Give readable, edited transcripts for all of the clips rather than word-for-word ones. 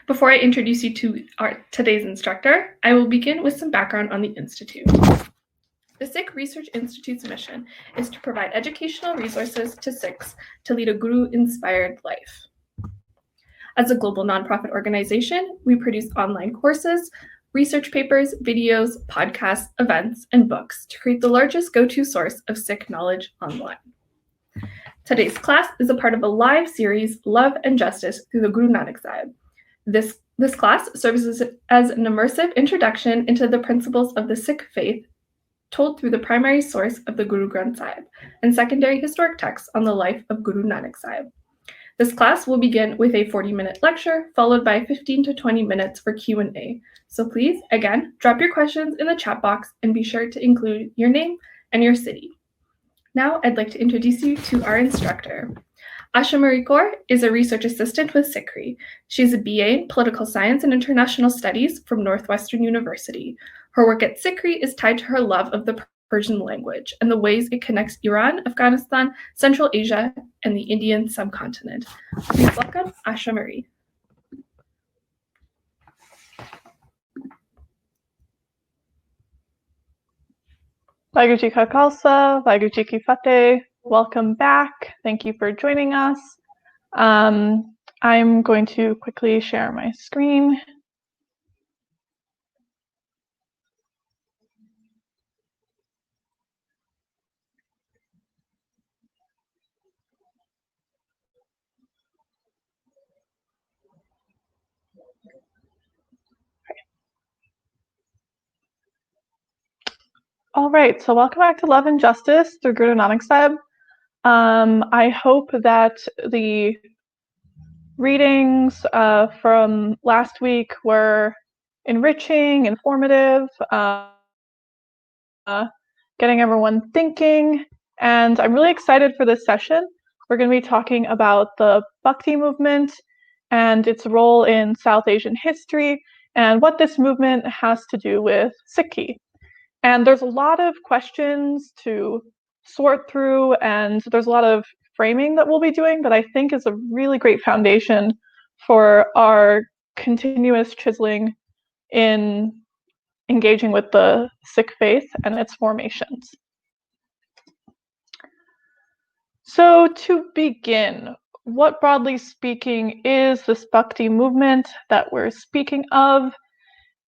Before I introduce you to today's instructor, I will begin with some background on the Institute. The Sikh Research Institute's mission is to provide educational resources to Sikhs to lead a Guru-inspired life. As a global nonprofit organization, we produce online courses, research papers, videos, podcasts, events, and books to create the largest go-to source of Sikh knowledge online. Today's class is a part of a live series, Love and Justice through the Guru Nanak Sahib. This class serves as an immersive introduction into the principles of the Sikh faith, told through the primary source of the Guru Granth Sahib and secondary historic texts on the life of Guru Nanak Sahib. This class will begin with a 40-minute lecture, followed by 15 to 20 minutes for Q&A. So please, again, drop your questions in the chat box and be sure to include your name and your city. Now, I'd like to introduce you to our instructor. Asha Marie Kaur is a research assistant with Sikhi. She's a BA in Political Science and International Studies from Northwestern University. Her work at Sikhi is tied to her love of the Persian language and the ways it connects Iran, Afghanistan, Central Asia, and the Indian subcontinent. Please welcome Asha Marie. Vaheguru Ji Ka Khalsa, Vaheguru Ji Ki Fateh. Welcome back. Thank you for joining us. I'm going to quickly share my screen. All right, so welcome back to Love and Justice through Guru Nanak Sahib. I hope that the readings from last week were enriching, informative, getting everyone thinking, and I'm really excited for this session. We're going to be talking about the Bhakti movement and its role in South Asian history and what this movement has to do with Sikhi. And there's a lot of questions to sort through, and there's a lot of framing that we'll be doing that I think is a really great foundation for our continuous chiseling in engaging with the Sikh faith and its formations. So to begin, what broadly speaking is this Bhakti movement that we're speaking of?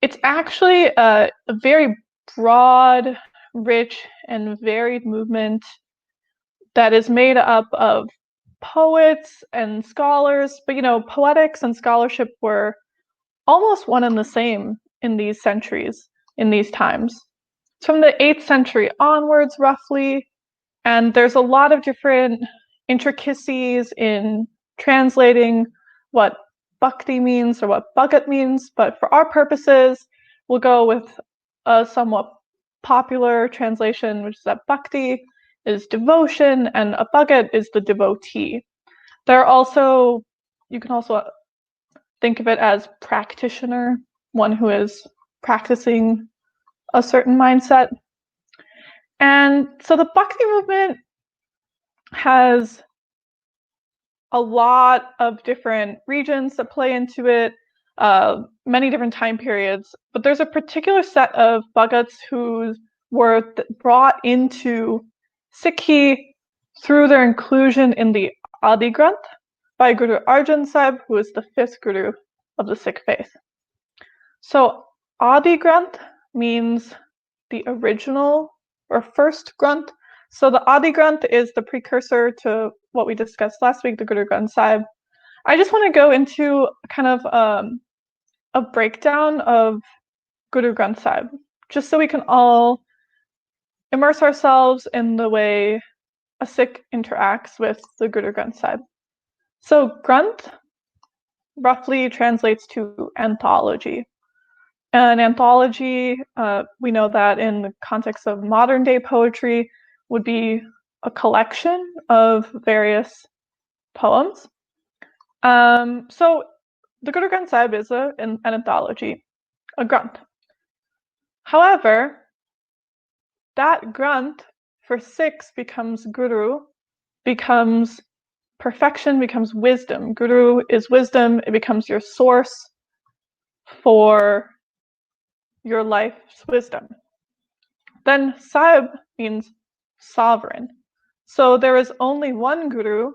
It's actually a very broad, rich, and varied movement that is made up of poets and scholars, but poetics and scholarship were almost one and the same in these centuries, in these times. It's from the 8th century onwards, roughly, and there's a lot of different intricacies in translating what Bhakti means or what bhagat means, but for our purposes, we'll go with a somewhat popular translation, which is that Bhakti is devotion and a bhagat is the devotee. You can also think of it as practitioner, one who is practicing a certain mindset. And so the Bhakti movement has a lot of different regions that play into it, many different time periods, but there's a particular set of bhagats who were brought into Sikhi through their inclusion in the Adi Granth by Guru Arjan Sahib, who is the 5th Guru of the Sikh faith. So Adi Granth means the original or first Granth. So the Adi Granth is the precursor to what we discussed last week, the Guru Granth Sahib. I just want to go into kind of a breakdown of Guru Granth Sahib, just so we can all immerse ourselves in the way a Sikh interacts with the Guru Granth Sahib. So Granth roughly translates to anthology. An anthology, we know that in the context of modern day poetry, would be a collection of various poems. So the Guru Granth Sahib is an anthology, a Granth. However, that Granth for Sikhs becomes Guru, becomes perfection, becomes wisdom. Guru is wisdom, it becomes your source for your life's wisdom. Then Sahib means sovereign. So there is only one Guru,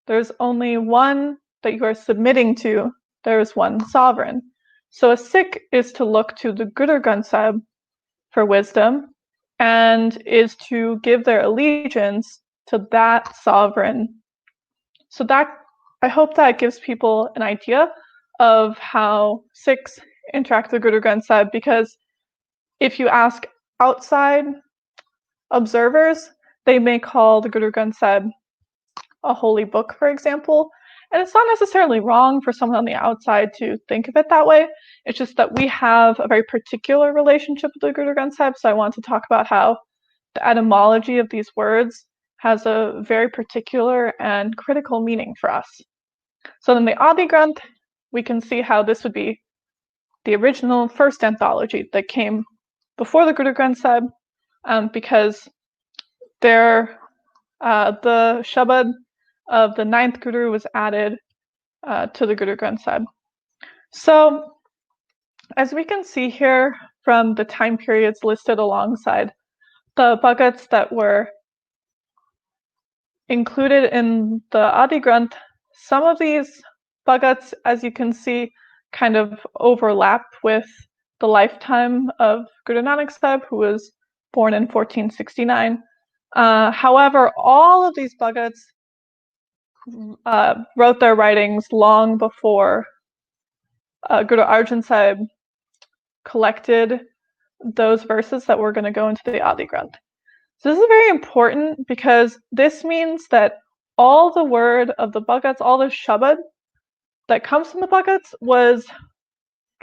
there's only one that you are submitting to, there is one sovereign. So a Sikh is to look to the Guru Granth Sahib for wisdom and is to give their allegiance to that sovereign. So that, I hope that gives people an idea of how Sikhs interact with Guru Granth Sahib, because if you ask outside observers, they may call the Guru Granth Sahib a holy book, for example, and it's not necessarily wrong for someone on the outside to think of it that way. It's just that we have a very particular relationship with the Guru Granth Sahib, so I want to talk about how the etymology of these words has a very particular and critical meaning for us. So in the Adi Granth, we can see how this would be the original first anthology that came before the Guru Granth Sahib, because the Shabad of the ninth Guru was added to the Guru Granth Sahib. So as we can see here from the time periods listed alongside the bhagats that were included in the Adi Granth, some of these bhagats, as you can see, kind of overlap with the lifetime of Guru Nanak Sahib, who was born in 1469. However, all of these bhagats wrote their writings long before Guru Arjan Sahib collected those verses that we're going to go into the Adi Granth. So this is very important because this means that all the word of the bhagats, all the shabad that comes from the bhagats was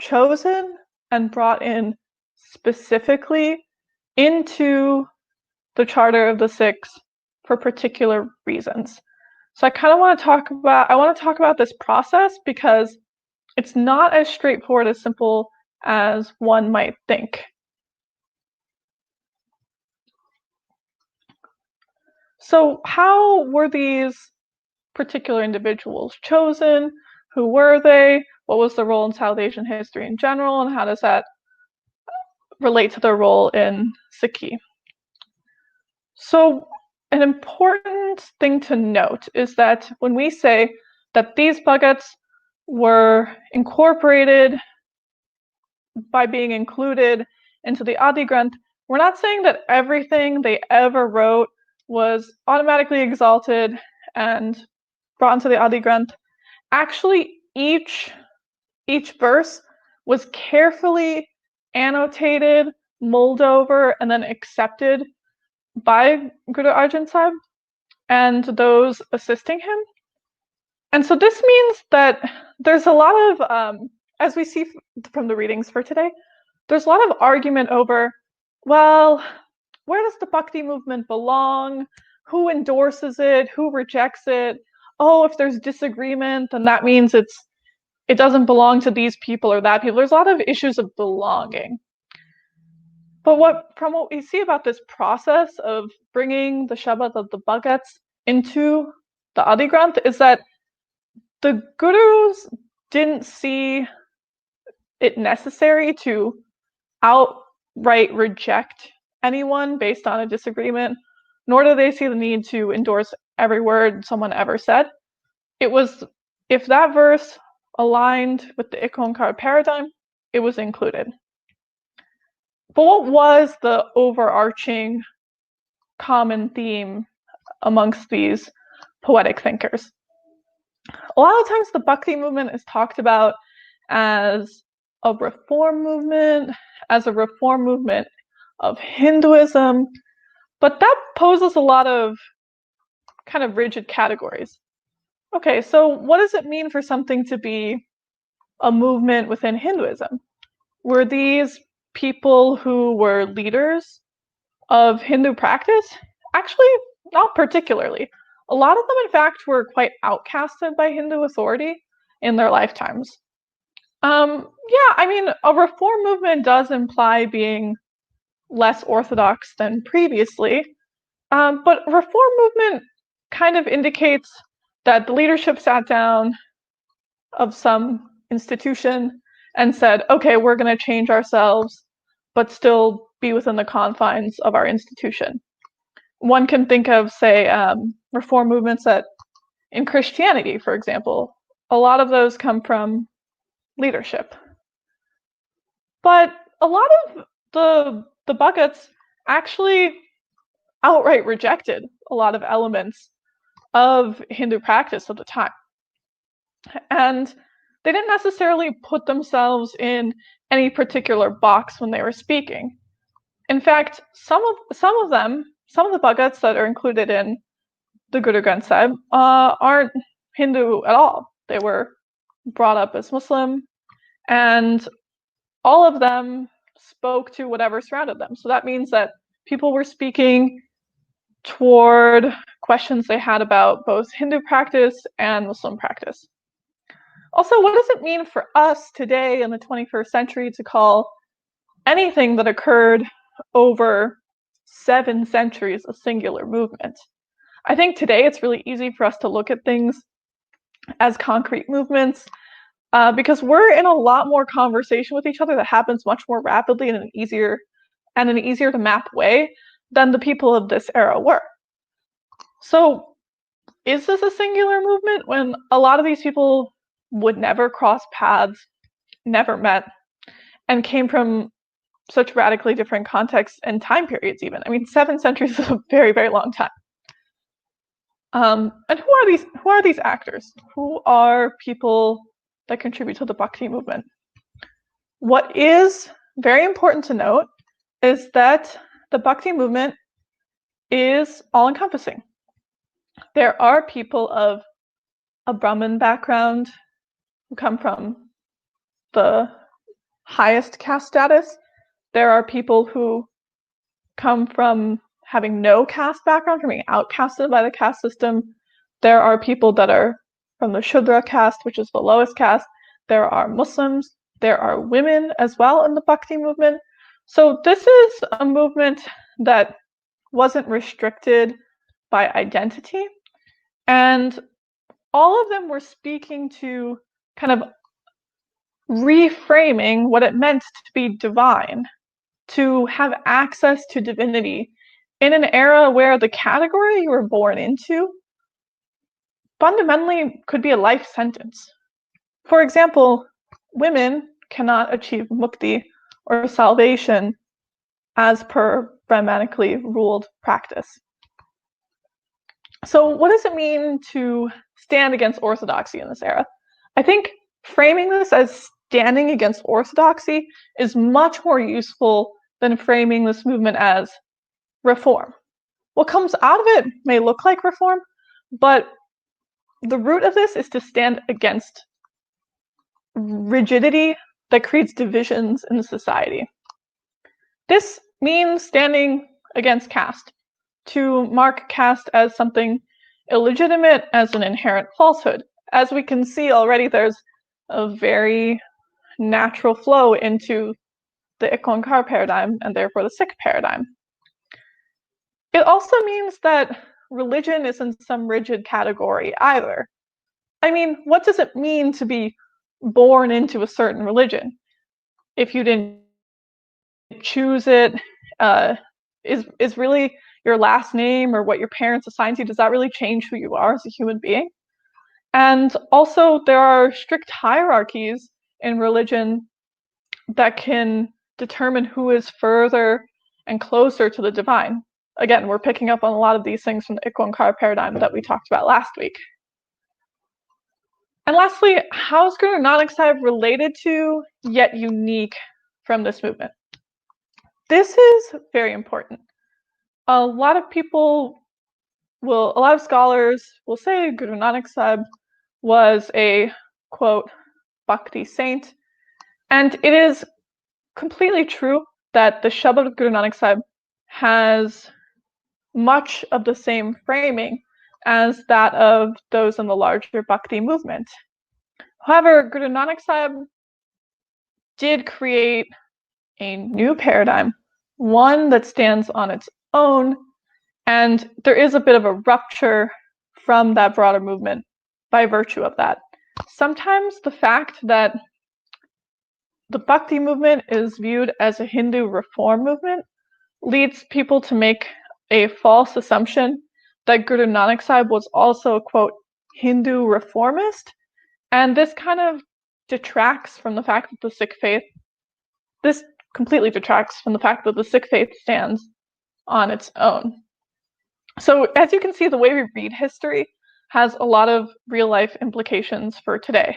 chosen and brought in specifically into the charter of the Sikhs for particular reasons. So I want to talk about this process because it's not as straightforward, as simple as one might think. So how were these particular individuals chosen? Who were they? What was their role in South Asian history in general? And how does that relate to their role in Sikhi? So an important thing to note is that when we say that these bhagats were incorporated by being included into the Adi Granth, we're not saying that everything they ever wrote was automatically exalted and brought into the Adi Granth. Actually, each verse was carefully annotated, mulled over, and then accepted by Guru Arjan Sahib and those assisting him. And so this means that there's a lot of, as we see from the readings for today, there's a lot of argument over, well, where does the Bhakti movement belong? Who endorses it? Who rejects it? Oh, if there's disagreement, then that means it doesn't belong to these people or that people. There's a lot of issues of belonging. But from what we see about this process of bringing the Shabad of the bhagats into the Adi Granth is that the Gurus didn't see it necessary to outright reject anyone based on a disagreement, nor do they see the need to endorse every word someone ever said. It was, if that verse aligned with the Ik Onkar paradigm, it was included. But what was the overarching common theme amongst these poetic thinkers? A lot of times the Bhakti movement is talked about as a reform movement, of Hinduism, but that poses a lot of kind of rigid categories. Okay, so what does it mean for something to be a movement within Hinduism? Were these people who were leaders of Hindu practice? Actually, not particularly. A lot of them, in fact, were quite outcasted by Hindu authority in their lifetimes. Yeah, I mean, a reform movement does imply being less orthodox than previously, but reform movement kind of indicates that the leadership sat down of some institution and said, okay, we're going to change ourselves, but still be within the confines of our institution. One can think of, say, reform movements that in Christianity, for example, a lot of those come from leadership. But a lot of the bhagats actually outright rejected a lot of elements of Hindu practice of the time. And they didn't necessarily put themselves in any particular box when they were speaking. In fact, some of the bhagats that are included in the Guru Granth Sahib aren't Hindu at all. They were brought up as Muslim, and all of them spoke to whatever surrounded them. So that means that people were speaking toward questions they had about both Hindu practice and Muslim practice. Also, what does it mean for us today in the 21st century to call anything that occurred over 7 centuries a singular movement? I think today it's really easy for us to look at things as concrete movements because we're in a lot more conversation with each other that happens much more rapidly in an easier to map way than the people of this era were. So is this a singular movement when a lot of these people would never cross paths, never met, and came from such radically different contexts and time periods even? I mean, 7 centuries is a very, very long time. And who are these actors? Who are people that contribute to the Bhakti movement? What is very important to note is that the Bhakti movement is all-encompassing. There are people of a Brahmin background who come from the highest caste status. There are people who come from having no caste background, from being outcasted by the caste system. There are people that are from the Shudra caste, which is the lowest caste. There are Muslims. There are women as well in the Bhakti movement. So this is a movement that wasn't restricted by identity. And all of them were speaking to kind of reframing what it meant to be divine, to have access to divinity in an era where the category you were born into fundamentally could be a life sentence. For example, women cannot achieve mukti or salvation as per Brahmanically ruled practice. So what does it mean to stand against orthodoxy in this era? I think framing this as standing against orthodoxy is much more useful than framing this movement as reform. What comes out of it may look like reform, but the root of this is to stand against rigidity that creates divisions in society. This means standing against caste, to mark caste as something illegitimate, as an inherent falsehood. As we can see already, there's a very natural flow into the Ikonkar paradigm and therefore the Sikh paradigm. It also means that religion isn't some rigid category either. I mean, what does it mean to be born into a certain religion? If you didn't choose it, is really your last name or what your parents assigned you, does that really change who you are as a human being? And also, there are strict hierarchies in religion that can determine who is further and closer to the divine. Again, we're picking up on a lot of these things from the Ikonkar paradigm that we talked about last week. And lastly, how is Guru Nanak Sahib related to, yet unique from this movement? This is very important. A lot of scholars will say Guru Nanak Sahib was a, quote, Bhakti saint. And it is completely true that the Shabad of Guru Nanak Sahib has much of the same framing as that of those in the larger Bhakti movement. However, Guru Nanak Sahib did create a new paradigm, one that stands on its own, and there is a bit of a rupture from that broader movement by virtue of that. Sometimes the fact that the Bhakti movement is viewed as a Hindu reform movement leads people to make a false assumption that Guru Nanak Sahib was also a, quote, Hindu reformist. And this kind of detracts from the fact that the Sikh faith, this completely detracts from the fact that the Sikh faith stands on its own. So as you can see, the way we read history has a lot of real life implications for today.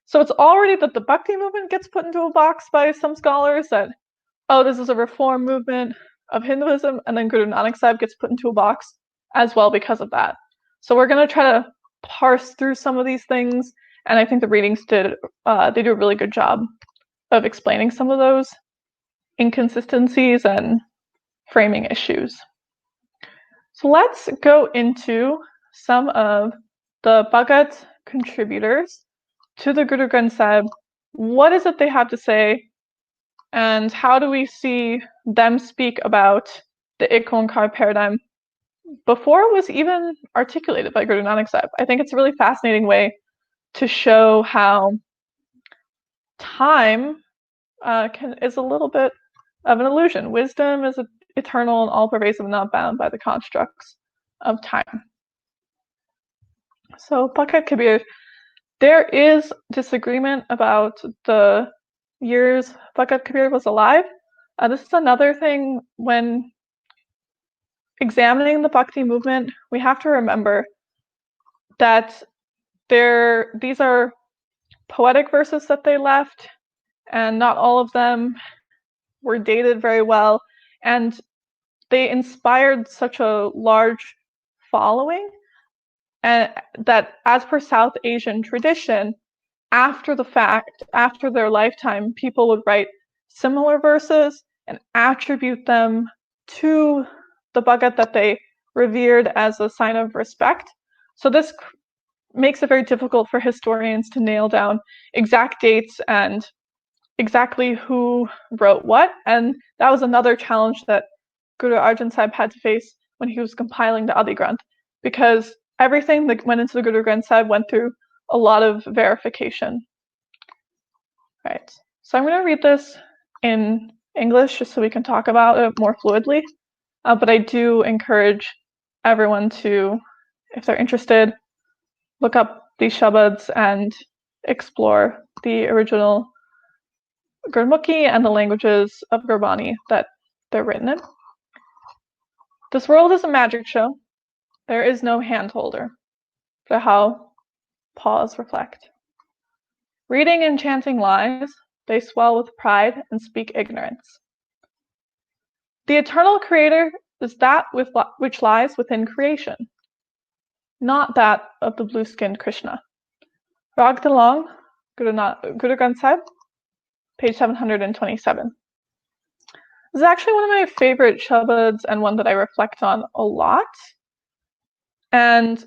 So it's already that the Bhakti movement gets put into a box by some scholars that, oh, this is a reform movement of Hinduism, and then Guru Nanak Sahib gets put into a box as well because of that. So we're going to try to parse through some of these things, and I think the readings they do a really good job of explaining some of those inconsistencies and framing issues. So let's go into some of the bhagats contributors to the Guru Granth Sahib. What is it they have to say, and how do we see them speak about the Ik Onkar paradigm before it was even articulated by Guru Nanak Sahib? I think it's a really fascinating way to show how time is a little bit of an illusion. Wisdom is eternal and all-pervasive and not bound by the constructs of time. So, Bhagat Kabir, there is disagreement about the years Bhagat Kabir was alive. This is another thing when examining the Bhakti movement, we have to remember that these are poetic verses that they left, and not all of them were dated very well, and they inspired such a large following, and that as per South Asian tradition, after the fact, after their lifetime, people would write similar verses and attribute them to the Bhagat that they revered as a sign of respect. So this makes it very difficult for historians to nail down exact dates and exactly who wrote what. And that was another challenge that Guru Arjan Sahib had to face when he was compiling the Adi Granth, because everything that went into the Guru Granth Sahib went through a lot of verification. Right. So I'm going to read this in English just so we can talk about it more fluidly. But I do encourage everyone to, if they're interested, look up these shabads and explore the original Gurmukhi and the languages of Gurbani that they're written in. This world is a magic show. There is no hand holder. Rahal, pause, reflect. Reading and chanting lies, they swell with pride and speak ignorance. The eternal creator is that which lies within creation, not that of the blue-skinned Krishna. Rag Dalong, Guru Granth Sahib, page 727. This is actually one of my favorite shabads and one that I reflect on a lot. And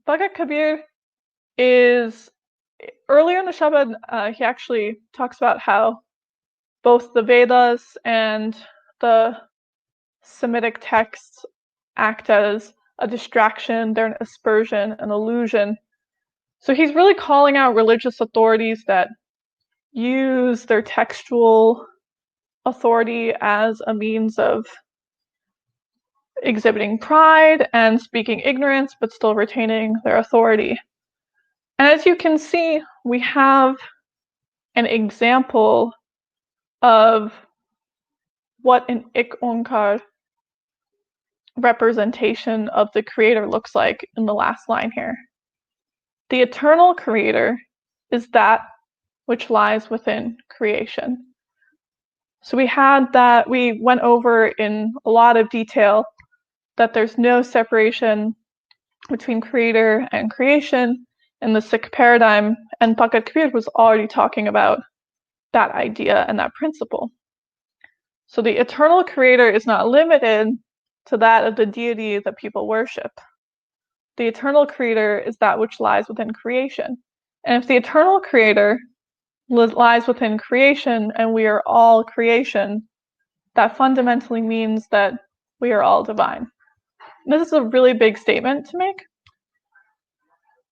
Bhagat Kabir is, earlier in the shabad, he actually talks about how both the Vedas and the Semitic texts act as a distraction, they're an aspersion, an illusion. So he's really calling out religious authorities that use their textual authority as a means of exhibiting pride and speaking ignorance, but still retaining their authority. And as you can see, we have an example of what an Ik Onkar representation of the creator looks like in the last line here. The eternal creator is that which lies within creation. So we went over in a lot of detail that there's no separation between creator and creation in the Sikh paradigm, and Bhagat Kabir was already talking about that idea and that principle. So the eternal creator is not limited to that of the deity that people worship. The eternal creator is that which lies within creation. And if the eternal creator lies within creation and we are all creation, that fundamentally means that we are all divine. This is a really big statement to make.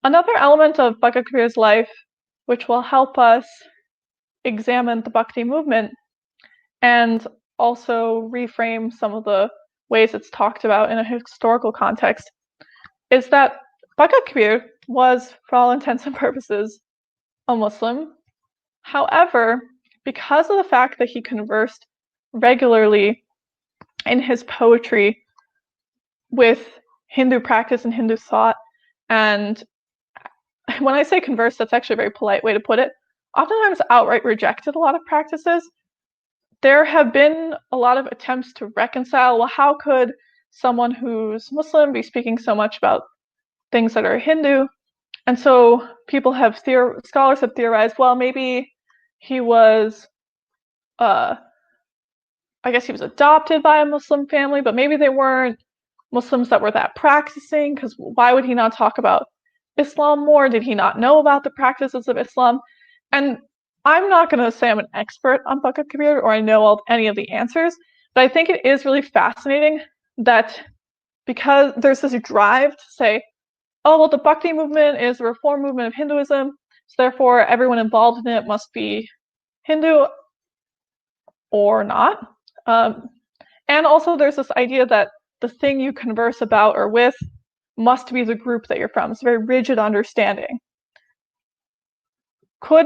Another element of Bhagat Kabir's life, which will help us examine the Bhakti movement and also reframe some of the ways it's talked about in a historical context is that Bhagat Kabir was, for all intents and purposes, a Muslim. However, because of the fact that he conversed regularly in his poetry with Hindu practice and Hindu thought, and when I say converse, that's actually a very polite way to put it, oftentimes outright rejected a lot of practices. There have been a lot of attempts to reconcile, well, how could someone who's Muslim be speaking so much about things that are Hindu? And so scholars have theorized, well, maybe he was, I guess he was adopted by a Muslim family, but maybe they weren't Muslims that were that practicing, because why would he not talk about Islam more? Did he not know about the practices of Islam? And I'm not going to say I'm an expert on Bhagat Kabir or I know any of the answers, but I think it is really fascinating that because there's this drive to say, oh, well, the Bhakti movement is a reform movement of Hinduism, so therefore everyone involved in it must be Hindu or not. And also there's this idea that the thing you converse about or with must be the group that you're from. It's a very rigid understanding. Could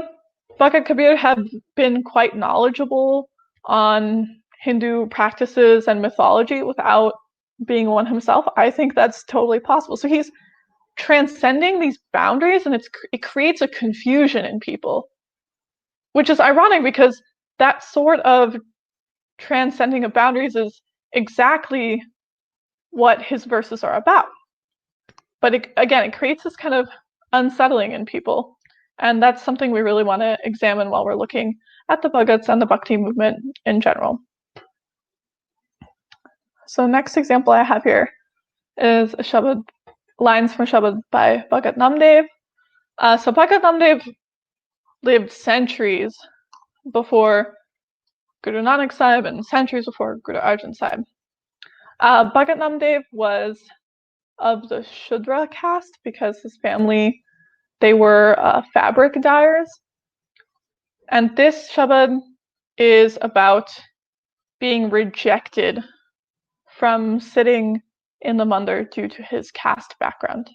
Bhagat Kabir have been quite knowledgeable on Hindu practices and mythology without being one himself? I think that's totally possible. So he's transcending these boundaries, and it creates a confusion in people, which is ironic because that sort of transcending of boundaries is exactly what his verses are about. But it creates this kind of unsettling in people. And that's something we really want to examine while we're looking at the bhagats and the Bhakti movement in general. So next example I have here is a Shabad, lines from Shabad by Bhagat Namdev. So Bhagat Namdev lived centuries before Guru Nanak Sahib and centuries before Guru Arjan Sahib. Bhagat Namdev was of the Shudra caste because his family, they were fabric dyers. And this Shabad is about being rejected from sitting in the mandir due to his caste background.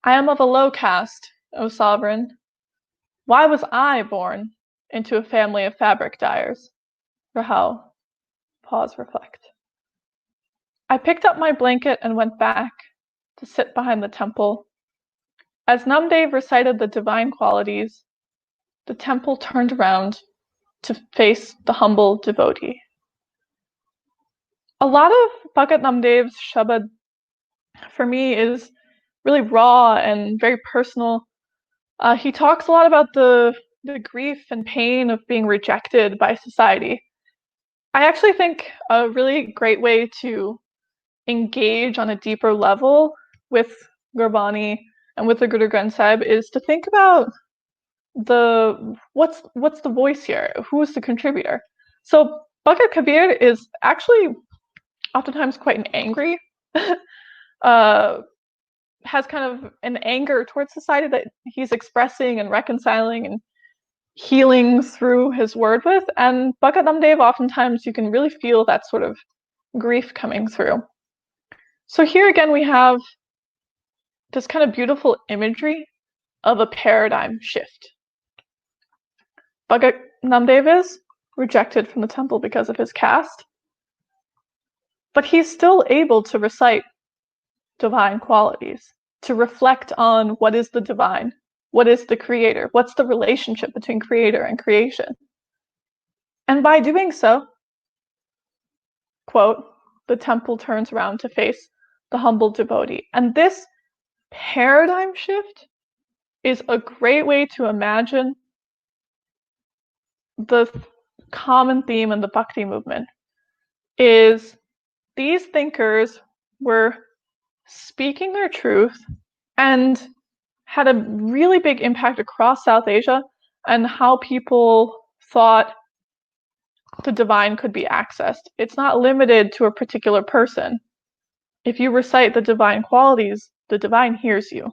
I am of a low caste, O sovereign. Why was I born into a family of fabric dyers? Rahul, pause, reflect. I picked up my blanket and went back to sit behind the temple. As Namdev recited the divine qualities, the temple turned around to face the humble devotee. A lot of Bhagat Namdev's Shabad, for me, is really raw and very personal. He talks a lot about the grief and pain of being rejected by society. I actually think a really great way to engage on a deeper level with Gurbani and with the Guru Granth Sahib is to think about what's the voice here? Who's the contributor? So Bhagat Kabir is actually oftentimes quite an angry, has kind of an anger towards society that he's expressing and reconciling and healing through his word with. And Bhagat Namdev, oftentimes you can really feel that sort of grief coming through. So here again we have this kind of beautiful imagery of a paradigm shift. Bhagat Namdev is rejected from the temple because of his caste, but he's still able to recite divine qualities, to reflect on what is the divine, what is the creator, what's the relationship between creator and creation. And by doing so, quote, the temple turns around to face the humble devotee. And this paradigm shift is a great way to imagine the common theme in the Bhakti movement is these thinkers were speaking their truth and had a really big impact across South Asia and how people thought the divine could be accessed. It's not limited to a particular person. If you recite the divine qualities, the divine hears you.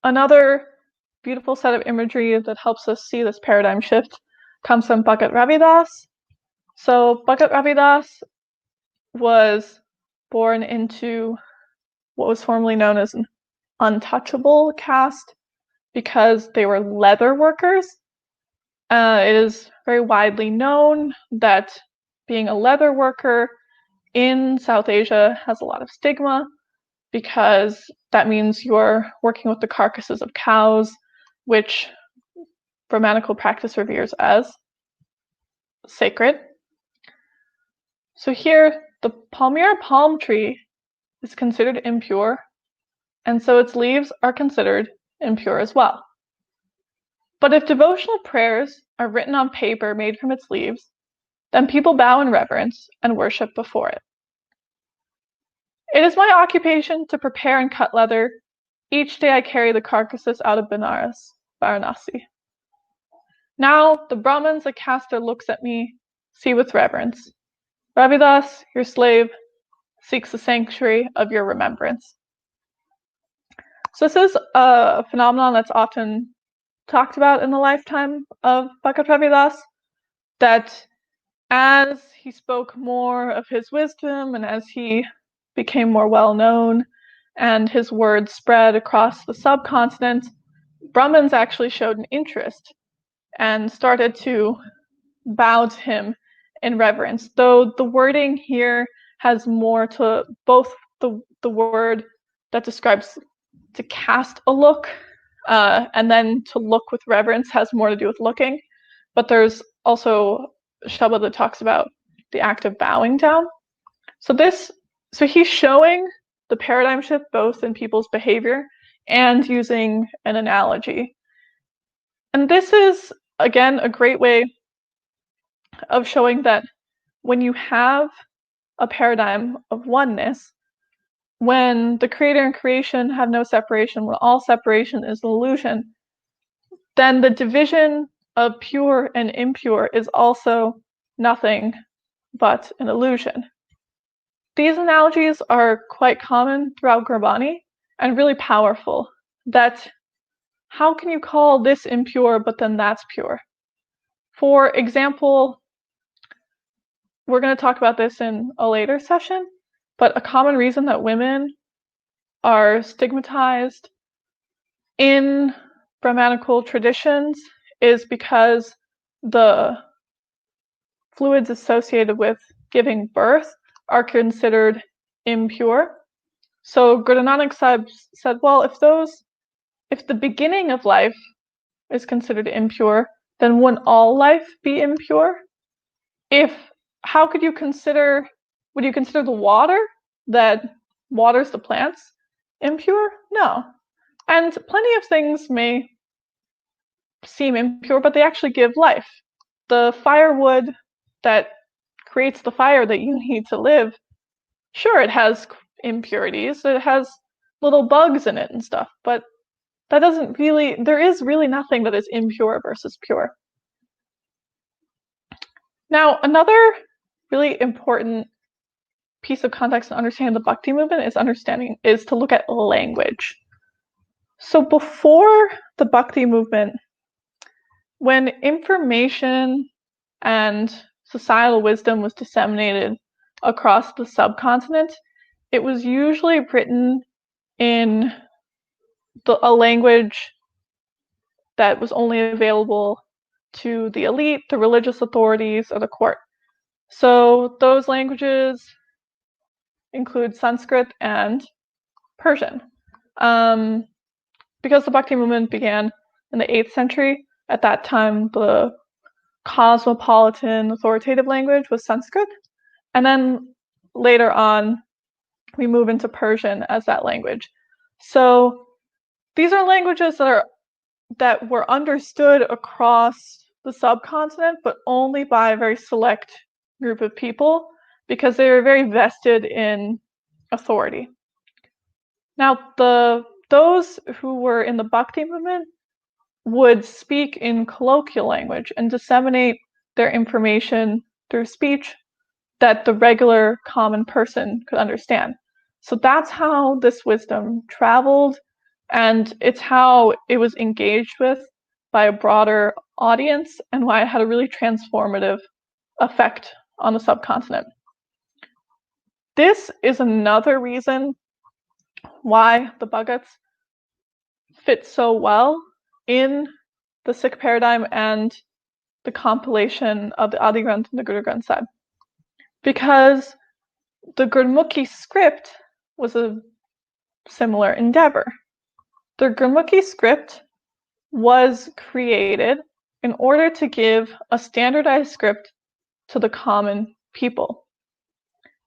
Another beautiful set of imagery that helps us see this paradigm shift comes from Bhagat Ravidas. So Bhagat Ravidas was born into what was formerly known as an untouchable caste because they were leather workers. It is very widely known that being a leather worker in South Asia has a lot of stigma because that means you're working with the carcasses of cows, which Brahmanical practice reveres as sacred. So here, the palmyra palm tree is considered impure, and so its leaves are considered impure as well. But if devotional prayers are written on paper made from its leaves, then people bow in reverence and worship before it. It is my occupation to prepare and cut leather. Each day I carry the carcasses out of Benares, Varanasi. Now the Brahmins that cast their looks at me see with reverence. Ravidas, your slave, seeks the sanctuary of your remembrance. So this is a phenomenon that's often talked about in the lifetime of Bhagat Ravidas, that as he spoke more of his wisdom and as he became more well-known and his words spread across the subcontinent, Brahmins actually showed an interest and started to bow to him in reverence, though the wording here has more to both the word that describes to cast a look and then to look with reverence has more to do with looking, but there's also a Shabad that talks about the act of bowing down. So he's showing the paradigm shift both in people's behavior and using an analogy. And this is, again, a great way of showing that when you have a paradigm of oneness, when the creator and creation have no separation, when all separation is an illusion, then the division of pure and impure is also nothing but an illusion. These analogies are quite common throughout Gurbani and really powerful. That how can you call this impure but then that's pure? For example, we're going to talk about this in a later session, but a common reason that women are stigmatized in Brahmanical traditions is because the fluids associated with giving birth are considered impure. So Guru Nanak Sahib said, well, if the beginning of life is considered impure, then wouldn't all life be impure? Would you consider the water that waters the plants impure? No. And plenty of things may seem impure, but they actually give life. The firewood that creates the fire that you need to live, sure, it has impurities, it has little bugs in it and stuff, but there is really nothing that is impure versus pure. Now, another really important piece of context in understanding the Bhakti movement is to look at language. So before the Bhakti movement, when information and societal wisdom was disseminated across the subcontinent, it was usually written in a language that was only available to the elite, the religious authorities, or the court. So those languages include Sanskrit and Persian. Because the Bhakti movement began in the 8th century, at that time the cosmopolitan authoritative language was Sanskrit, and then later on we move into Persian as that language. So these are languages that were understood across the subcontinent, but only by a very select group of people because they were very vested in authority. Now, those who were in the Bhakti movement would speak in colloquial language and disseminate their information through speech that the regular common person could understand. So that's how this wisdom traveled And it's how it was engaged with by a broader audience and why it had a really transformative effect on the subcontinent. This is another reason why the bhagats fit so well in the Sikh paradigm and the compilation of the Adi Granth and the Guru Granth Sahib. Because the Gurmukhi script was a similar endeavor. The Gurmukhi script was created in order to give a standardized script to the common people.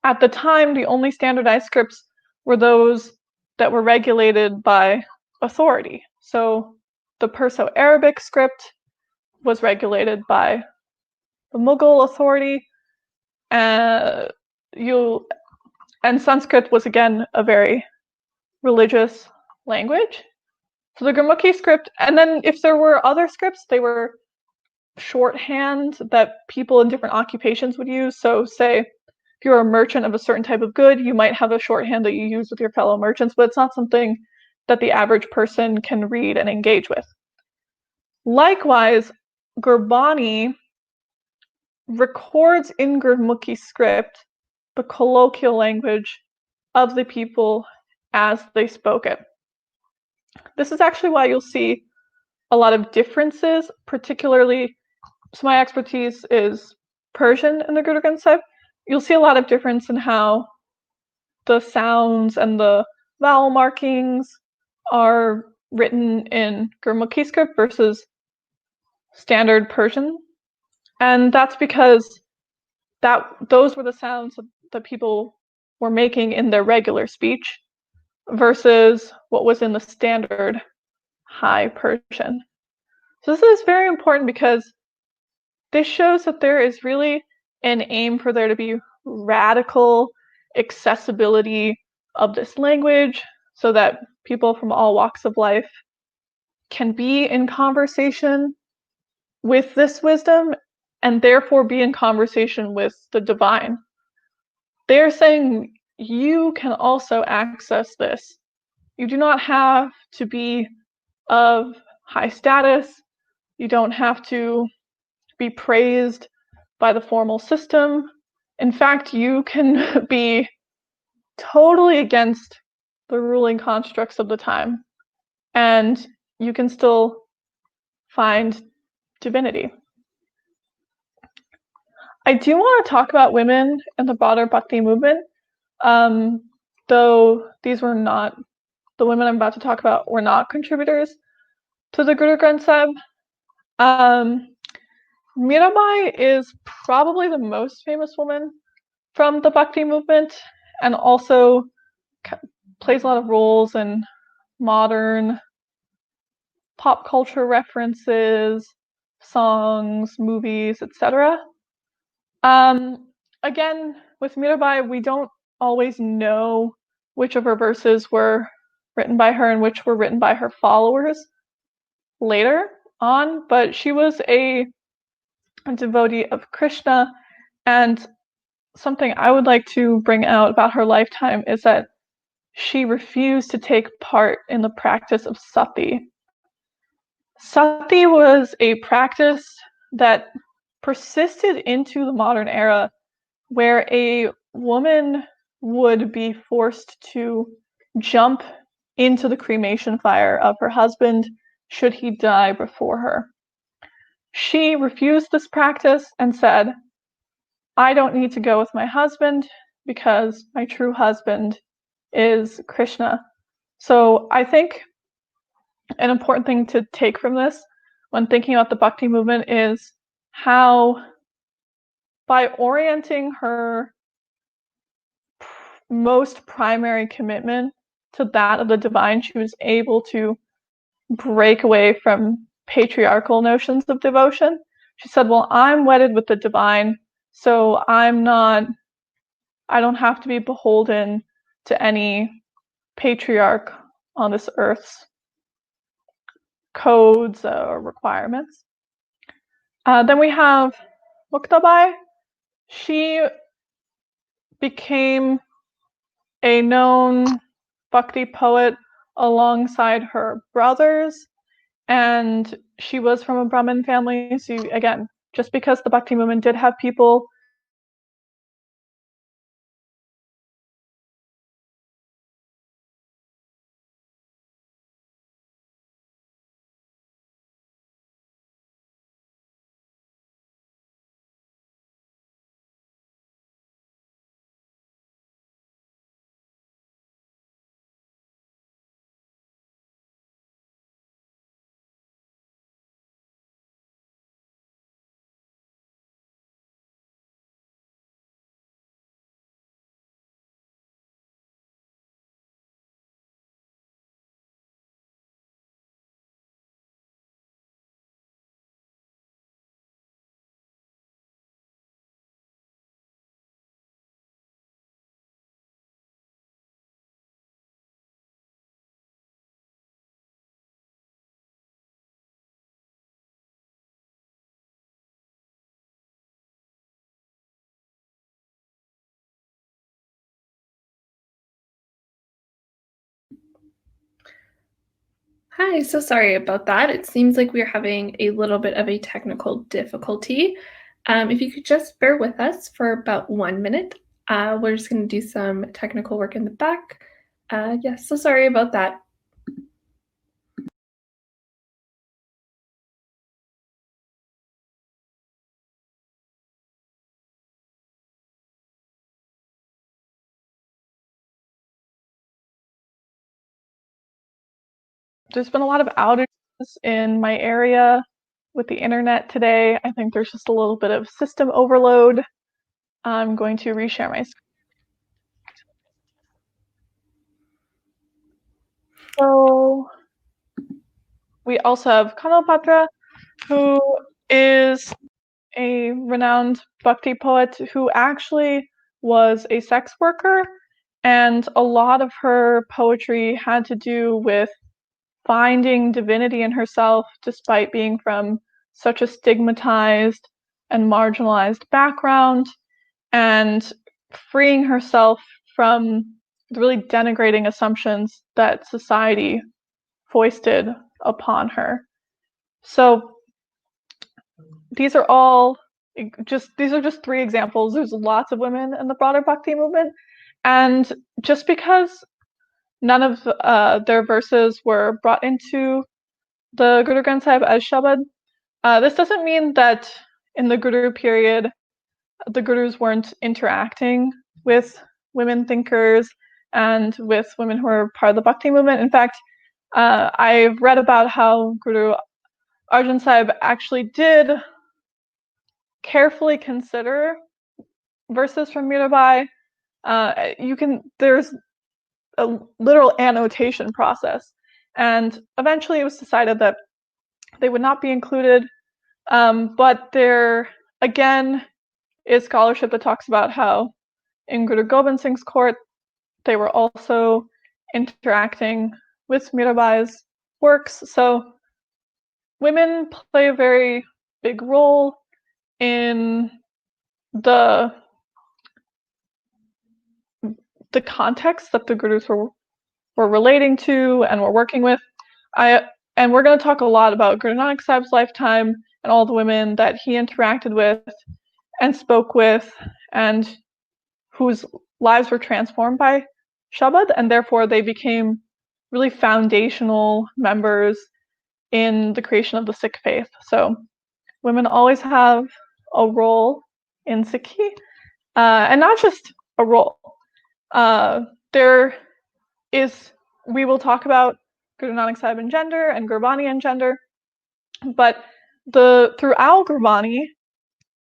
At the time, the only standardized scripts were those that were regulated by authority. So the Perso-Arabic script was regulated by the Mughal authority, and Sanskrit was again a very religious language. So the Gurmukhi script, and then if there were other scripts, they were shorthand that people in different occupations would use. So say if you're a merchant of a certain type of good, you might have a shorthand that you use with your fellow merchants, but it's not something that the average person can read and engage with. Likewise, Gurbani records in Gurmukhi script the colloquial language of the people as they spoke it. This is actually why you'll see a lot of differences, particularly, so my expertise is Persian in the Guru Granth Sahib. You'll see a lot of difference in how the sounds and the vowel markings are written in Gurmukhi script versus standard Persian. And that's because those were the sounds that people were making in their regular speech versus what was in the standard High Persian. So this is very important because this shows that there is really an aim for there to be radical accessibility of this language so that people from all walks of life can be in conversation with this wisdom and therefore be in conversation with the divine. They're saying you can also access this. You do not have to be of high status. You don't have to be praised by the formal system. In fact, you can be totally against the ruling constructs of the time, and you can still find divinity. I do want to talk about women in the broader Bhakti movement, though these were not, the women I'm about to talk about were not contributors to the Guru Granth Sahib. Mirabai is probably the most famous woman from the Bhakti movement, and also plays a lot of roles in modern pop culture references, songs, movies, etc. Again, with Mirabai, we don't always know which of her verses were written by her and which were written by her followers later on, but she was a devotee of Krishna, and something I would like to bring out about her lifetime is that she refused to take part in the practice of sati. Sati was a practice that persisted into the modern era where a woman would be forced to jump into the cremation fire of her husband should he die before her. She refused this practice and said, I don't need to go with my husband because my true husband is Krishna. So I think an important thing to take from this when thinking about the Bhakti movement is how by orienting her most primary commitment to that of the divine, she was able to break away from patriarchal notions of devotion. She said, well, I'm wedded with the divine, so I don't have to be beholden to any patriarch on this earth's codes or requirements. Then we have Muktabai. She became a known Bhakti poet alongside her brothers, and she was from a Brahmin family. So again, just because the Bhakti movement did have people Hi, so sorry about that. It seems like we're having a little bit of a technical difficulty. If you could just bear with us for about 1 minute, we're just going to do some technical work in the back. Yes, so sorry about that. There's been a lot of outages in my area with the internet today. I think there's just a little bit of system overload. I'm going to reshare my screen. So we also have Kanalpatra, who is a renowned Bhakti poet who actually was a sex worker, and a lot of her poetry had to do with finding divinity in herself despite being from such a stigmatized and marginalized background, and freeing herself from the really denigrating assumptions that society foisted upon her. So these are just 3 examples. There's lots of women in the broader Bhakti movement, and just because none of their verses were brought into the Guru Granth Sahib as Shabad, this doesn't mean that in the Guru period the Gurus weren't interacting with women thinkers and with women who were part of the Bhakti movement. In fact, I've read about how Guru Arjan Sahib actually did carefully consider verses from Mirabai. There's a literal annotation process, and eventually it was decided that they would not be included. But there again is scholarship that talks about how in Guru Gobind Singh's court they were also interacting with Mirabai's works. So women play a very big role in the context that the gurus were relating to and were working with. And we're going to talk a lot about Guru Nanak Sahib's lifetime and all the women that he interacted with and spoke with, and whose lives were transformed by Shabad, and therefore they became really foundational members in the creation of the Sikh faith. So women always have a role in Sikhi, and not just a role. We will talk about Guru Nanak Sahib and gender and Gurbani and gender, but throughout Gurbani,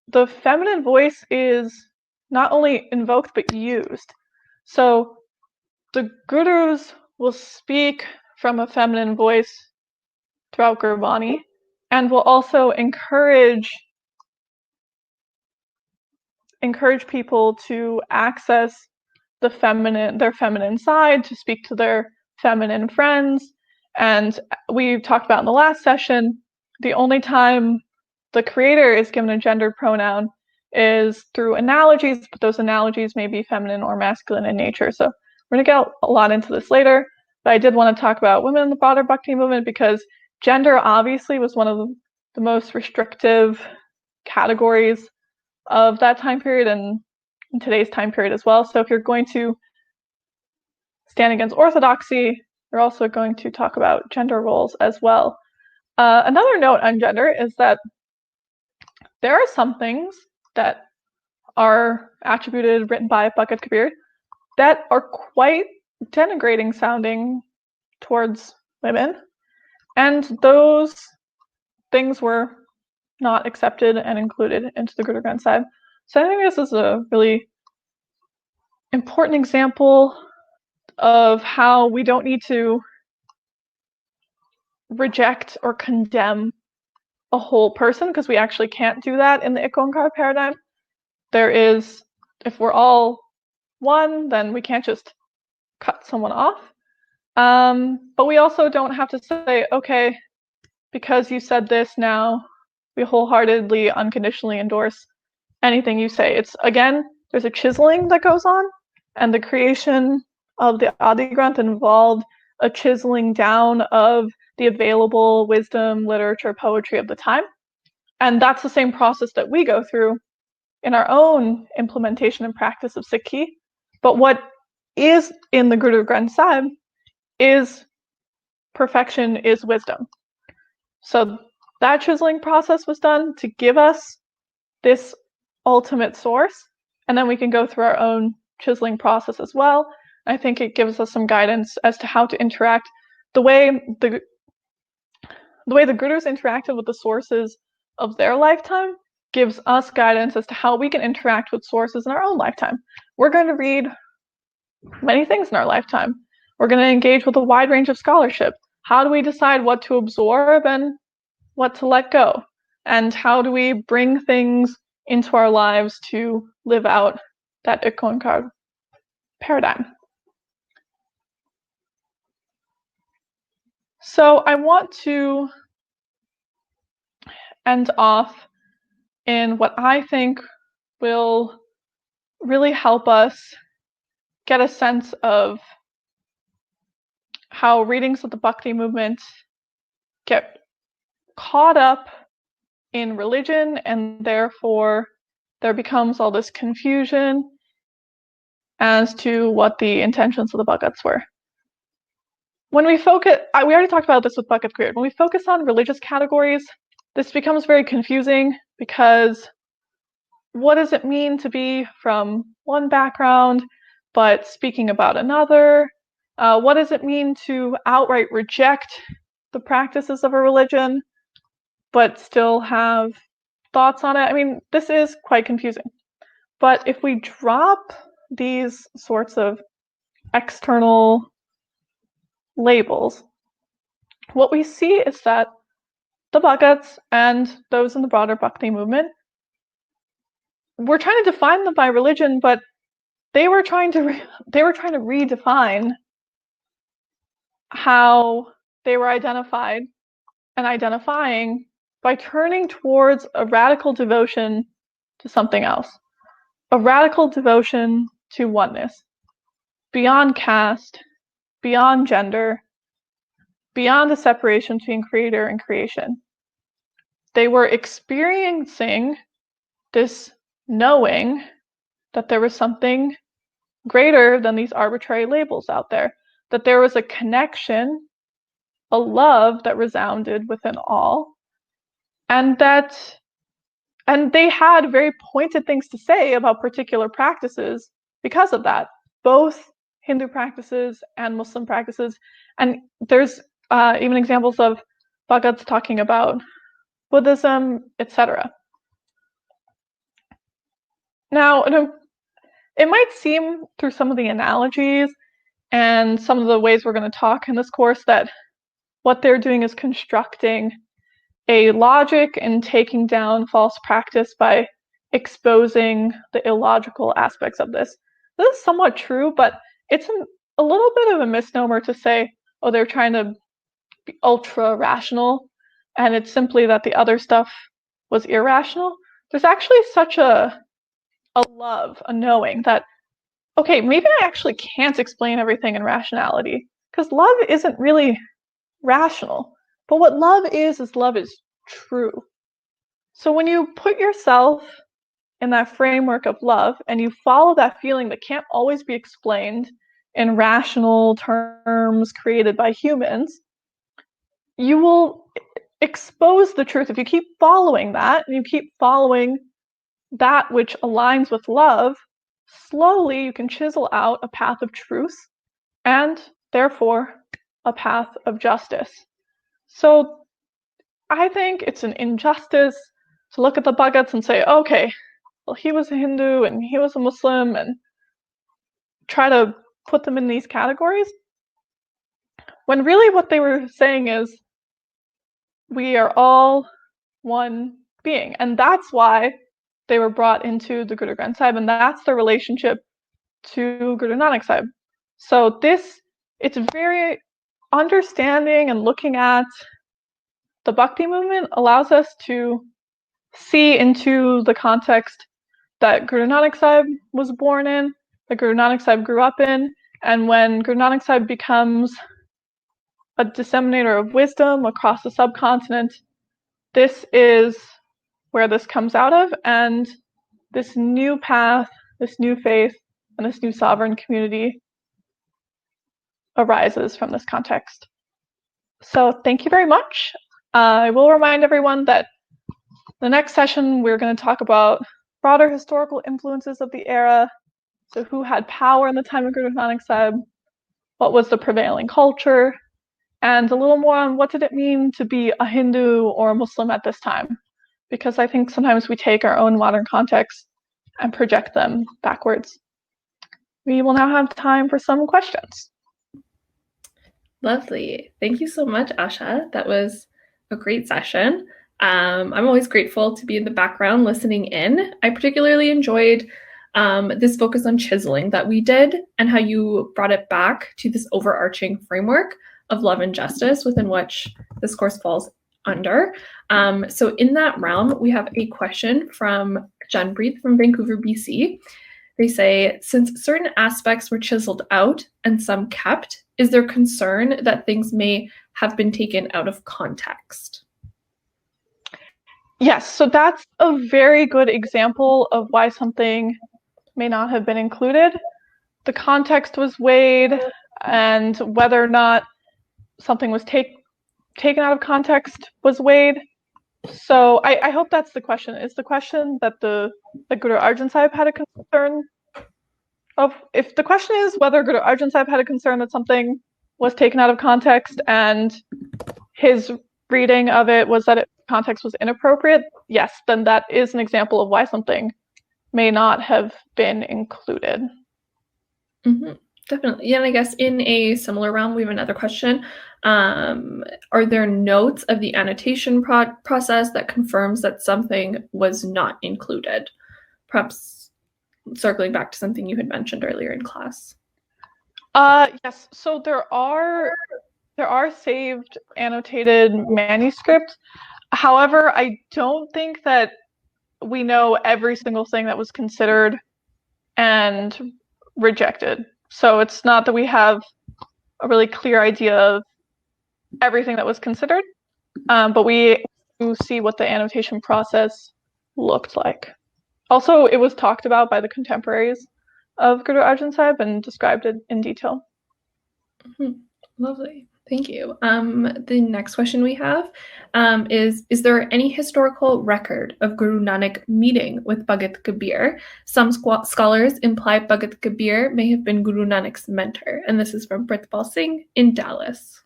the feminine voice is not only invoked but used. So the gurus will speak from a feminine voice throughout Gurbani, and will also encourage people to access their feminine side, to speak to their feminine friends. And we talked about in the last session, the only time the creator is given a gendered pronoun is through analogies, but those analogies may be feminine or masculine in nature. So we're going to get a lot into this later. But I did want to talk about women in the broader Bhakti movement because gender obviously was one of the most restrictive categories of that time period and in today's time period as well. So if you're going to stand against orthodoxy, you're also going to talk about gender roles as well. Another note on gender is that there are some things that are attributed, written by Bhagat Kabir, that are quite denigrating sounding towards women. And those things were not accepted and included into the Guru Granth Sahib. So I think this is a really important example of how we don't need to reject or condemn a whole person, because we actually can't do that in the Ikonkar paradigm. There is, if we're all one, then we can't just cut someone off. But we also don't have to say, okay, because you said this, now we wholeheartedly, unconditionally endorse anything you say. It's, again, there's a chiseling that goes on, and the creation of the Adi Granth involved a chiseling down of the available wisdom, literature, poetry of the time. And that's the same process that we go through in our own implementation and practice of Sikhi. But what is in the Guru Granth Sahib is perfection, is wisdom. So that chiseling process was done to give us this ultimate source, and then we can go through our own chiseling process as well. I think it gives us some guidance as to how to interact. The way the Gurus interacted with the sources of their lifetime gives us guidance as to how we can interact with sources in our own lifetime. We're going to read many things in our lifetime. We're going to engage with a wide range of scholarship. How do we decide what to absorb and what to let go? And how do we bring things into our lives to live out that Ikonkar paradigm? So I want to end off in what I think will really help us get a sense of how readings of the Bhakti movement get caught up in religion, and therefore there becomes all this confusion as to what the intentions of the bhagats were. When we focus, we already talked about this with Bhagat Kabir. When we focus on religious categories, this becomes very confusing, because what does it mean to be from one background but speaking about another? What does it mean to outright reject the practices of a religion but still have thoughts on it? I mean, this is quite confusing. But if we drop these sorts of external labels, what we see is that the bhagats and those in the broader Bhakti movement were trying to define them by religion, but they were trying to redefine how they were identified and identifying by turning towards a radical devotion to something else, a radical devotion to oneness, beyond caste, beyond gender, beyond the separation between creator and creation. They were experiencing this knowing that there was something greater than these arbitrary labels out there, that there was a connection, a love that resounded within all, and they had very pointed things to say about particular practices because of that, both Hindu practices and Muslim practices. And there's even examples of bhagats talking about Buddhism, etc. Now, it might seem through some of the analogies and some of the ways we're going to talk in this course that what they're doing is constructing a logic and taking down false practice by exposing the illogical aspects of this. This is somewhat true, but it's a little bit of a misnomer to say, oh, they're trying to be ultra rational, and it's simply that the other stuff was irrational. There's actually such a love, a knowing that, okay, maybe I actually can't explain everything in rationality, because love isn't really rational. But what love is true. So when you put yourself in that framework of love and you follow that feeling that can't always be explained in rational terms created by humans, you will expose the truth. If you keep following that and you keep following that which aligns with love, slowly you can chisel out a path of truth and therefore a path of justice. So I think it's an injustice to look at the bhagats and say, okay, well, he was a Hindu and he was a Muslim, and try to put them in these categories, when really what they were saying is, we are all one being. And that's why they were brought into the Guru Granth Sahib, and that's their relationship to Guru Nanak Sahib. So it's very understanding and looking at the Bhakti movement allows us to see into the context that Guru Nanak Sahib was born in, that Guru Nanak Sahib grew up in, and when Guru Nanak Sahib becomes a disseminator of wisdom across the subcontinent, this is where this comes out of, and this new path, this new faith, and this new sovereign community arises from this context. So thank you very much. I will remind everyone that the next session we're going to talk about broader historical influences of the era. So who had power in the time of Guru Nanak Sahib, what was the prevailing culture, and a little more on what did it mean to be a Hindu or a Muslim at this time. Because I think sometimes we take our own modern context and project them backwards. We will now have time for some questions. Lovely. Thank you so much, Asha. That was a great session. I'm always grateful to be in the background listening in. I particularly enjoyed this focus on chiseling that we did and how you brought it back to this overarching framework of love and justice within which this course falls under. So in that realm, we have a question from Janpreet from Vancouver, BC. They say, since certain aspects were chiseled out and some kept, is there concern that things may have been taken out of context? Yes, so that's a very good example of why something may not have been included. The context was weighed, and whether or not something was taken out of context was weighed. So I hope that's the question. Is the question that the Guru Arjan Sahib had a concern of? If the question is whether Guru Arjan Sahib had a concern that something was taken out of context and his reading of it was that context was inappropriate, yes, then that is an example of why something may not have been included. Mm-hmm. Definitely. Yeah, and I guess in a similar realm, we have another question. Are there notes of the annotation process that confirms that something was not included? Perhaps circling back to something you had mentioned earlier in class. Yes, so there are saved annotated manuscripts. However, I don't think that we know every single thing that was considered and rejected. So it's not that we have a really clear idea of everything that was considered, but we do see what the annotation process looked like. Also, it was talked about by the contemporaries of Guru Arjan Sahib and described it in detail. Mm-hmm. Lovely. Thank you. The next question we have is there any historical record of Guru Nanak meeting with Bhagat Kabir? Some scholars imply Bhagat Kabir may have been Guru Nanak's mentor. And this is from Pritpal Singh in Dallas.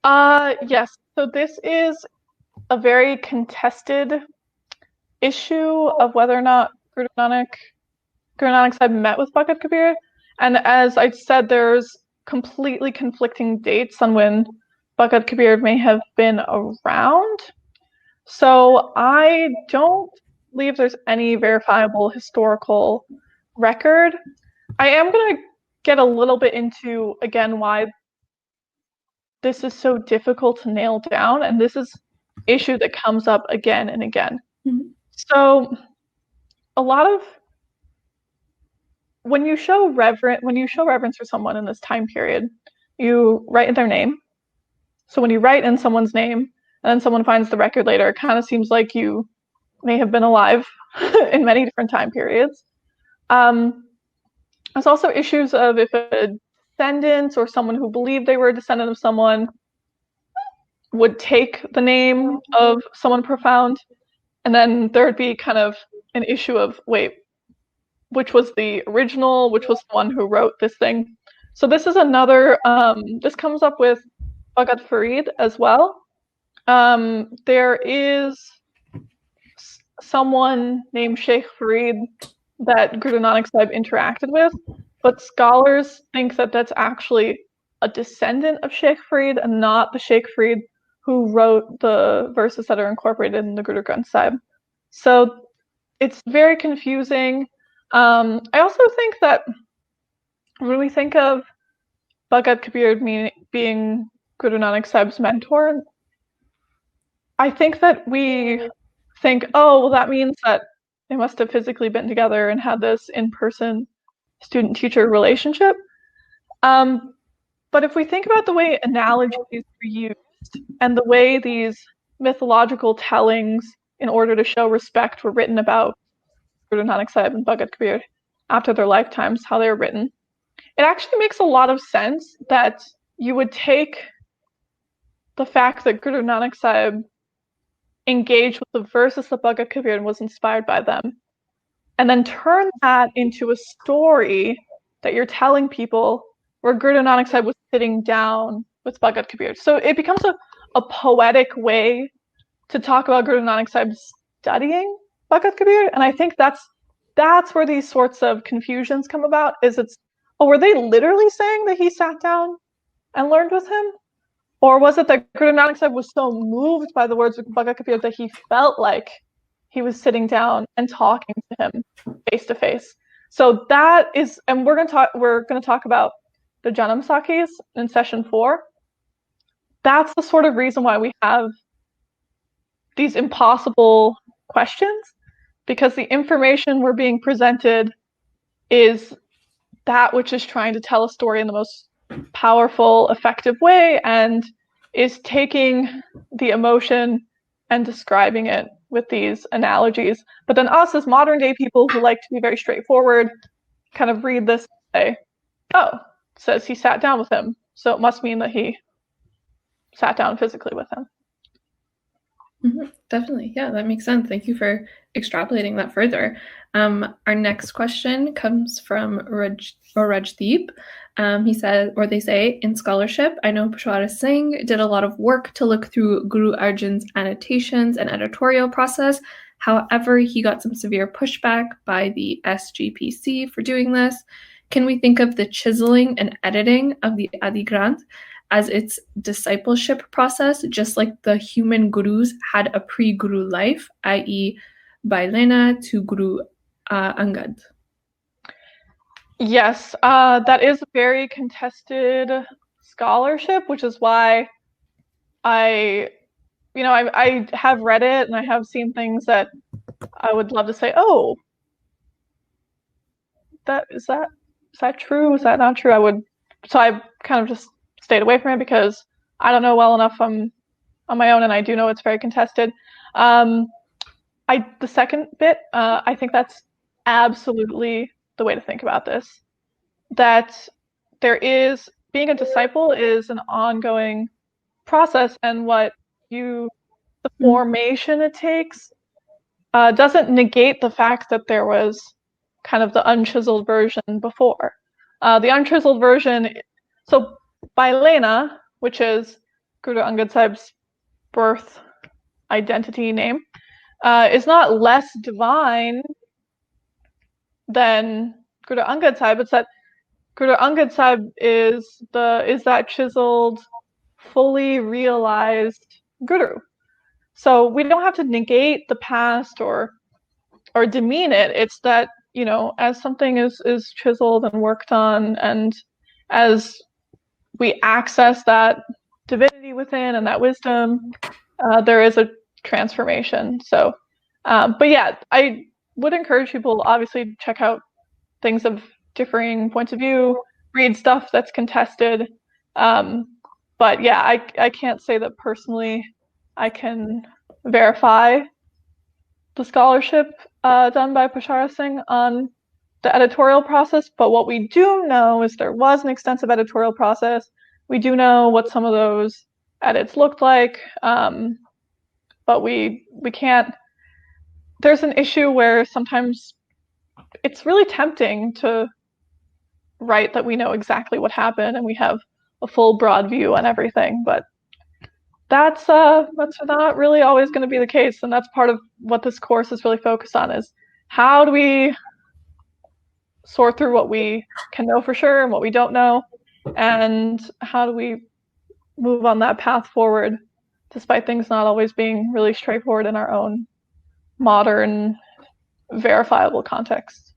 Yes. So this is a very contested issue of whether or not Guru Nanak Sahib met with Bhagat Kabir. And as I said, there's completely conflicting dates on when Bhagat Kabir may have been around. So I don't believe there's any verifiable historical record. I am going to get a little bit into, again, why this is so difficult to nail down. And this is an issue that comes up again and again. Mm-hmm. So a lot of when you show reverence for someone in this time period, you write in their name. So when you write in someone's name and then someone finds the record later, it kind of seems like you may have been alive in many different time periods. There's also issues of if a descendant or someone who believed they were a descendant of someone would take the name of someone profound, and then there would be kind of an issue of, wait, which was the original, which was the one who wrote this thing. So this is another, this comes up with Bhagat Farid as well. There is someone named Sheikh Farid that Guru Nanak Sahib interacted with, but scholars think that that's actually a descendant of Sheikh Farid and not the Sheikh Farid who wrote the verses that are incorporated in the Guru Granth Sahib. So it's very confusing. I also think that when we think of Bhagat Kabir being Guru Nanak Sahib's mentor, I think that we think, oh, well, that means that they must have physically been together and had this in-person student-teacher relationship. But if we think about the way analogies were used and the way these mythological tellings in order to show respect were written about Guru Nanak Sahib and Bhagat Kabir after their lifetimes, how they were written, it actually makes a lot of sense that you would take the fact that Guru Nanak Sahib engaged with the verses of Bhagat Kabir and was inspired by them, and then turn that into a story that you're telling people where Guru Nanak Sahib was sitting down with Bhagat Kabir. So it becomes a poetic way to talk about Guru Nanak Sahib studying Bhagat Kabir, and I think that's where these sorts of confusions come about, is were they literally saying that he sat down and learned with him? Or was it that Guru Nanak Sahib was so moved by the words of Bhagat Kabir that he felt like he was sitting down and talking to him face to face? So that is, and we're going to talk about the Janam Sakhis in session 4. That's the sort of reason why we have these impossible questions, because the information we're being presented is that which is trying to tell a story in the most powerful, effective way, and is taking the emotion and describing it with these analogies. But then us as modern day people who like to be very straightforward kind of read this and say, oh, it says he sat down with him, so it must mean that he sat down physically with him. Mm-hmm. Definitely. Yeah, that makes sense. Thank you for extrapolating that further. Our next question comes from Rajdeep. He says, or they say, in scholarship, I know Peshwara Singh did a lot of work to look through Guru Arjan's annotations and editorial process. However, he got some severe pushback by the SGPC for doing this. Can we think of the chiseling and editing of the Adi Granth as its discipleship process, just like the human gurus had a pre-guru life, i.e. Bailena to Guru Angad? Yes, that is a very contested scholarship, which is why I have read it and I have seen things that I would love to say, oh, is that true? Is that not true? So I kind of just stayed away from it because I don't know well enough on my own, and I do know it's very contested. The second bit, I think that's absolutely the way to think about this. That being a disciple is an ongoing process, and the formation it takes doesn't negate the fact that there was kind of the unchiseled version before. The unchiseled version, so Bailena, which is Guru Angad Sahib's birth identity name, is not less divine than Guru Angad Sahib. It's that Guru Angad Sahib is that chiseled, fully realized Guru. So we don't have to negate the past or demean it. It's that, as something is chiseled and worked on, and as we access that divinity within and that wisdom, there is a transformation. But yeah, I would encourage people, obviously, to check out things of differing points of view, read stuff that's contested. But yeah, I can't say that personally I can verify the scholarship done by Pashara Singh on the editorial process, but what we do know is there was an extensive editorial process. We do know what some of those edits looked like, but we can't. There's an issue where sometimes it's really tempting to write that we know exactly what happened and we have a full broad view on everything, but that's not really always going to be the case, and that's part of what this course is really focused on, is how do we sort through what we can know for sure and what we don't know, and how do we move on that path forward despite things not always being really straightforward in our own modern verifiable context.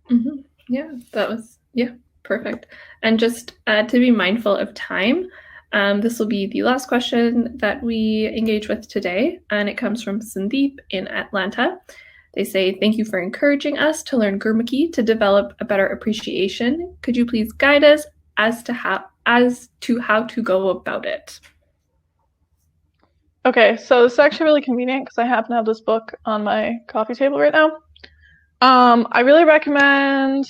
Mm-hmm. Yeah, that was perfect. And just to be mindful of time, this will be the last question that we engage with today, and it comes from Sandeep in Atlanta. They say, thank you for encouraging us to learn Gurmukhi to develop a better appreciation. Could you please guide us as to how to go about it? Okay, so this is actually really convenient because I happen to have this book on my coffee table right now. I really recommend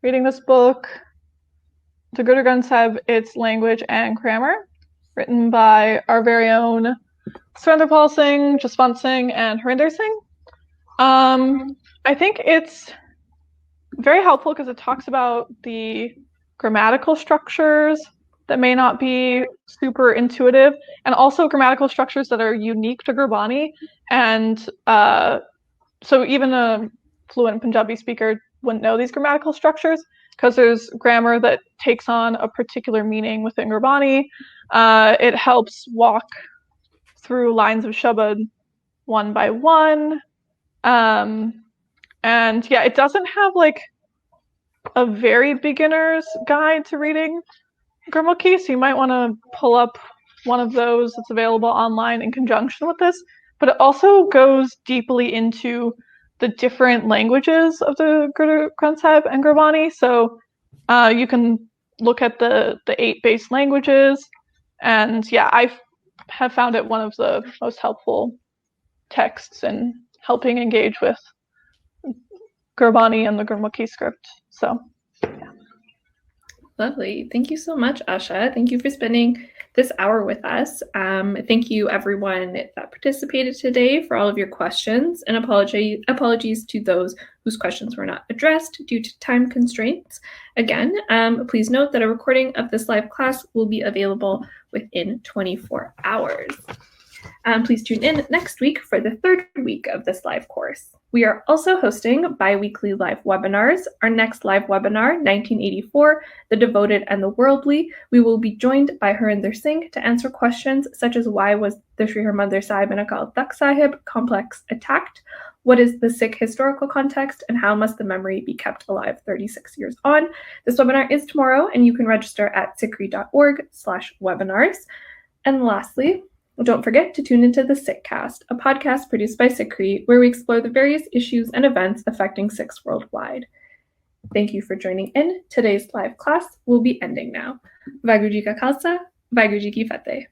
reading this book, the Guru Granth Sahib, Its Language and Grammar, written by our very own Surinder Singh, Jaswant Singh, and Harinder Singh. I think it's very helpful because it talks about the grammatical structures that may not be super intuitive, and also grammatical structures that are unique to Gurbani. And so even a fluent Punjabi speaker wouldn't know these grammatical structures because there's grammar that takes on a particular meaning within Gurbani. It helps walk through lines of Shabad one by one. And yeah, it doesn't have like a very beginner's guide to reading Gurmukhi, so you might want to pull up one of those that's available online in conjunction with this. But it also goes deeply into the different languages of the Guru Granth Sahib and Gurbani. So you can look at the 8 base languages, and yeah, I have found it one of the most helpful texts in helping engage with Gurbani and the Gurmukhi script. So yeah. Lovely. Thank you so much, Asha. Thank you for spending this hour with us. Thank you, everyone that participated today, for all of your questions, and apologies to those whose questions were not addressed due to time constraints. Again, please note that a recording of this live class will be available within 24 hours. Please tune in next week for the 3rd week of this live course. We are also hosting bi-weekly live webinars. Our next live webinar, 1984, The Devoted and the Worldly, we will be joined by Harinder Singh to answer questions such as why was the Sri Harmandir Sahib and Akal Takht Sahib complex attacked? What is the Sikh historical context, and how must the memory be kept alive 36 years on? This webinar is tomorrow, and you can register at sikri.org/webinars. And lastly, don't forget to tune into the Sikhcast, a podcast produced by Sikhi, where we explore the various issues and events affecting Sikhs worldwide. Thank you for joining in. Today's live class will be ending now. Vaheguru Ji Ka Khalsa, Vaheguru Ji Ki Fateh.